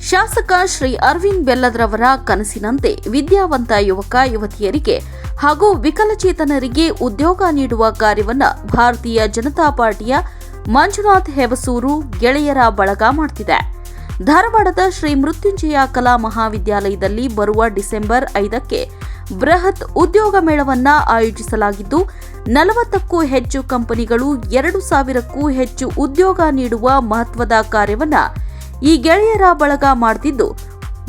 ಶಾಸಕ ಶ್ರೀ ಅರವಿಂದ್ ಬೆಲ್ಲದ್ರವರ ಕನಸಿನಂತೆ ವಿದ್ಯಾವಂತ ಯುವಕ ಯುವತಿಯರಿಗೆ ಹಾಗೂ ವಿಕಲಚೇತನರಿಗೆ ಉದ್ಯೋಗ ನೀಡುವ ಕಾರ್ಯವನ್ನು ಭಾರತೀಯ ಜನತಾ ಪಾರ್ಟಿಯ ಮಂಜುನಾಥ್ ಹೆಬಸೂರು ಗೆಳೆಯರ ಬಳಗ ಮಾಡುತ್ತಿದೆ. ಧಾರವಾಡದ ಶ್ರೀ ಮೃತ್ಯುಂಜಯ ಕಲಾ ಮಹಾವಿದ್ಯಾಲಯದಲ್ಲಿ ಬರುವ ಡಿಸೆಂಬರ್ 5ಕ್ಕೆ ಬೃಹತ್ ಉದ್ಯೋಗ ಮೇಳವನ್ನು ಆಯೋಜಿಸಲಾಗಿದ್ದು 40ಕ್ಕೂ ಹೆಚ್ಚು ಕಂಪನಿಗಳು 2,000ಕ್ಕೂ ಹೆಚ್ಚು ಉದ್ಯೋಗ ನೀಡುವ ಮಹತ್ವದ ಕಾರ್ಯವನ್ನು ಈ ಗೆಳೆಯರ ಬಳಗ ಮಾಡುತ್ತಿದ್ದು,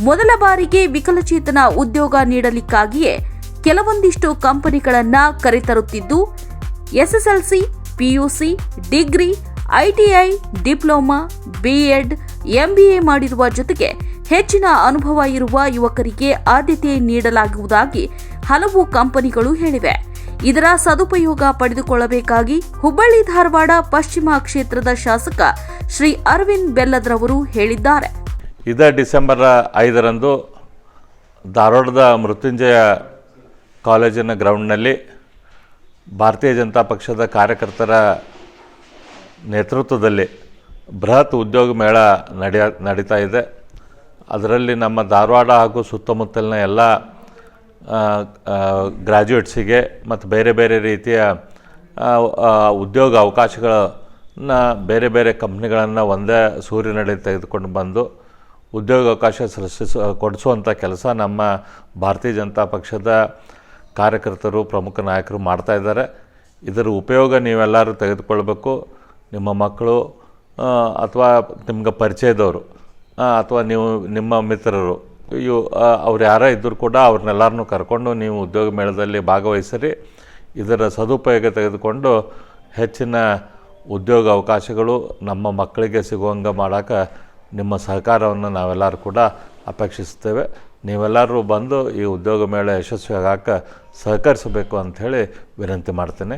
ಮೊದಲ ಬಾರಿಗೆ ವಿಕಲಚೇತನ ಉದ್ಯೋಗ ನೀಡಲಿಕ್ಕಾಗಿಯೇ ಕೆಲವೊಂದಿಷ್ಟು ಕಂಪನಿಗಳನ್ನು ಕರೆತರುತ್ತಿದ್ದು, SSLC, PUC, degree, ITI, diploma, BEd, MBA ಮಾಡಿರುವ ಜೊತೆಗೆ ಹೆಚ್ಚಿನ ಅನುಭವ ಇರುವ ಯುವಕರಿಗೆ ಆದ್ಯತೆ ನೀಡಲಾಗುವುದಾಗಿ ಹಲವು ಕಂಪನಿಗಳು ಹೇಳಿವೆ. ಇದರ ಸದುಪಯೋಗ ಪಡೆದುಕೊಳ್ಳಬೇಕಾಗಿ ಹುಬ್ಬಳ್ಳಿ ಧಾರವಾಡ ಪಶ್ಚಿಮ ಕ್ಷೇತ್ರದ ಶಾಸಕ ಶ್ರೀ ಅರವಿಂದ್ ಬೆಲ್ಲದ್ರವರು ಹೇಳಿದ್ದಾರೆ. ಇದೇ ಡಿಸೆಂಬರ್ 5ರಂದು ಧಾರವಾಡದ ಮೃತ್ಯುಂಜಯ ಕಾಲೇಜಿನ ಗ್ರೌಂಡ್ನಲ್ಲಿ ಭಾರತೀಯ ಜನತಾ ಪಕ್ಷದ ಕಾರ್ಯಕರ್ತರ ನೇತೃತ್ವದಲ್ಲಿ ಬೃಹತ್ ಉದ್ಯೋಗ ಮೇಳ ನಡೀತಾ ಇದೆ. ಅದರಲ್ಲಿ ನಮ್ಮ ಧಾರವಾಡ ಹಾಗೂ ಸುತ್ತಮುತ್ತಲಿನ ಎಲ್ಲ ಗ್ರ್ಯಾಜುಯೇಟ್ಸಿಗೆ ಮತ್ತು ಬೇರೆ ಬೇರೆ ರೀತಿಯ ಉದ್ಯೋಗ ಅವಕಾಶಗಳನ್ನ ಬೇರೆ ಬೇರೆ ಕಂಪ್ನಿಗಳನ್ನು ಒಂದೇ ಸೂರಿನಡಿ ತೆಗೆದುಕೊಂಡು ಬಂದು ಉದ್ಯೋಗ ಅವಕಾಶ ಕೊಡಿಸುವಂಥ ಕೆಲಸ ನಮ್ಮ ಭಾರತೀಯ ಜನತಾ ಪಕ್ಷದ ಕಾರ್ಯಕರ್ತರು ಪ್ರಮುಖ ನಾಯಕರು ಮಾಡ್ತಾಯಿದ್ದಾರೆ. ಇದರ ಉಪಯೋಗ ನೀವೆಲ್ಲರೂ ತೆಗೆದುಕೊಳ್ಬೇಕು. ನಿಮ್ಮ ಮಕ್ಕಳು ಅಥವಾ ನಿಮ್ಗೆ ಪರಿಚಯದವರು ಅಥವಾ ನಿಮ್ಮ ಮಿತ್ರರು ಅವ್ರು ಯಾರೇ ಇದ್ದರೂ ಕೂಡ ಅವ್ರನ್ನೆಲ್ಲರನ್ನೂ ಕರ್ಕೊಂಡು ನೀವು ಉದ್ಯೋಗ ಮೇಳದಲ್ಲಿ ಭಾಗವಹಿಸಿರಿ. ಇದರ ಸದುಪಯೋಗ ತೆಗೆದುಕೊಂಡು ಹೆಚ್ಚಿನ ಉದ್ಯೋಗ ಅವಕಾಶಗಳು ನಮ್ಮ ಮಕ್ಕಳಿಗೆ ಸಿಗುವಂಗೆ ಮಾಡೋಕ್ಕೆ ನಿಮ್ಮ ಸಹಕಾರವನ್ನು ನಾವೆಲ್ಲರೂ ಕೂಡ ಅಪೇಕ್ಷಿಸ್ತೇವೆ. ನೀವೆಲ್ಲರೂ ಬಂದು ಈ ಉದ್ಯೋಗ ಮೇಳ ಯಶಸ್ವಿಯಾಗಕ್ಕೆ ಸಹಕರಿಸಬೇಕು ಅಂಥೇಳಿ ವಿನಂತಿ ಮಾಡ್ತೇನೆ.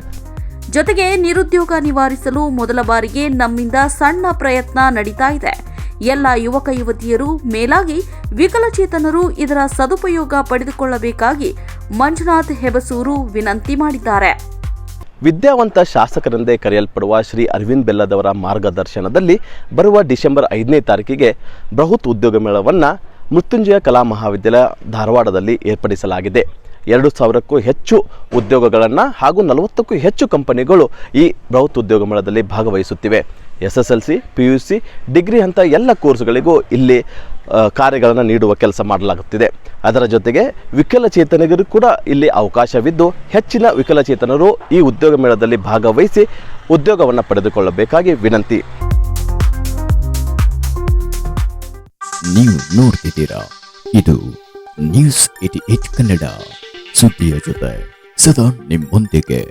ಜೊತೆಗೆ ನಿರುದ್ಯೋಗ ನಿವಾರಿಸಲು ಮೊದಲ ಬಾರಿಗೆ ನಮ್ಮಿಂದ ಸಣ್ಣ ಪ್ರಯತ್ನ ನಡೀತಾ ಇದೆ. ಎಲ್ಲ ಯುವಕ ಯುವತಿಯರು, ಮೇಲಾಗಿ ವಿಕಲಚೇತನರು ಇದರ ಸದುಪಯೋಗ ಪಡೆದುಕೊಳ್ಳಬೇಕಾಗಿ ಮಂಜುನಾಥ್ ಹೆಬಸೂರು ವಿನಂತಿ ಮಾಡಿದ್ದಾರೆ. ವಿದ್ಯಾವಂತ ಶಾಸಕರೆಂದೇ ಕರೆಯಲ್ಪಡುವ ಶ್ರೀ ಅರವಿಂದ್ ಬೆಲ್ಲದವರ ಮಾರ್ಗದರ್ಶನದಲ್ಲಿ ಬರುವ ಡಿಸೆಂಬರ್ 5ನೇ ತಾರೀಕಿಗೆ ಬೃಹತ್ ಉದ್ಯೋಗ ಮೇಳವನ್ನು ಮೃತ್ಯುಂಜಯ ಕಲಾ ಮಹಾವಿದ್ಯಾಲಯ ಧಾರವಾಡದಲ್ಲಿ ಏರ್ಪಡಿಸಲಾಗಿದೆ. 2,000ಕ್ಕೂ ಹೆಚ್ಚು ಉದ್ಯೋಗಗಳನ್ನು ಹಾಗೂ 40ಕ್ಕೂ ಹೆಚ್ಚು ಕಂಪನಿಗಳು ಈ ಬೃಹತ್ ಉದ್ಯೋಗ ಮೇಳದಲ್ಲಿ ಭಾಗವಹಿಸುತ್ತಿವೆ. ಎಸ್ಎಸ್ಎಲ್ಸಿ, ಪಿಯುಸಿ, ಡಿಗ್ರಿ ಅಂತ ಎಲ್ಲ ಕೋರ್ಸ್ಗಳಿಗೂ ಇಲ್ಲಿ ಕಾರ್ಯಗಳನ್ನು ನೀಡುವ ಕೆಲಸ ಮಾಡಲಾಗುತ್ತಿದೆ. ಅದರ ಜೊತೆಗೆ ವಿಕಲಚೇತನರಿಗೂ ಕೂಡ ಇಲ್ಲಿ ಅವಕಾಶವಿದ್ದು ಹೆಚ್ಚಿನ ವಿಕಲಚೇತನರು ಈ ಉದ್ಯೋಗ ಮೇಳದಲ್ಲಿ ಭಾಗವಹಿಸಿ ಉದ್ಯೋಗವನ್ನು ಪಡೆದುಕೊಳ್ಳಬೇಕಾಗಿ ವಿನಂತಿ. ನೀವು ನೋಡ್ತಿದ್ದೀರಾ, ಇದು ನ್ಯೂಸ್ 88 ಕನ್ನಡ, ಸುದ್ದಿಯ ಜೊತೆ ಸದಾ ನಿಮ್ಮೊಂದಿಗೆ.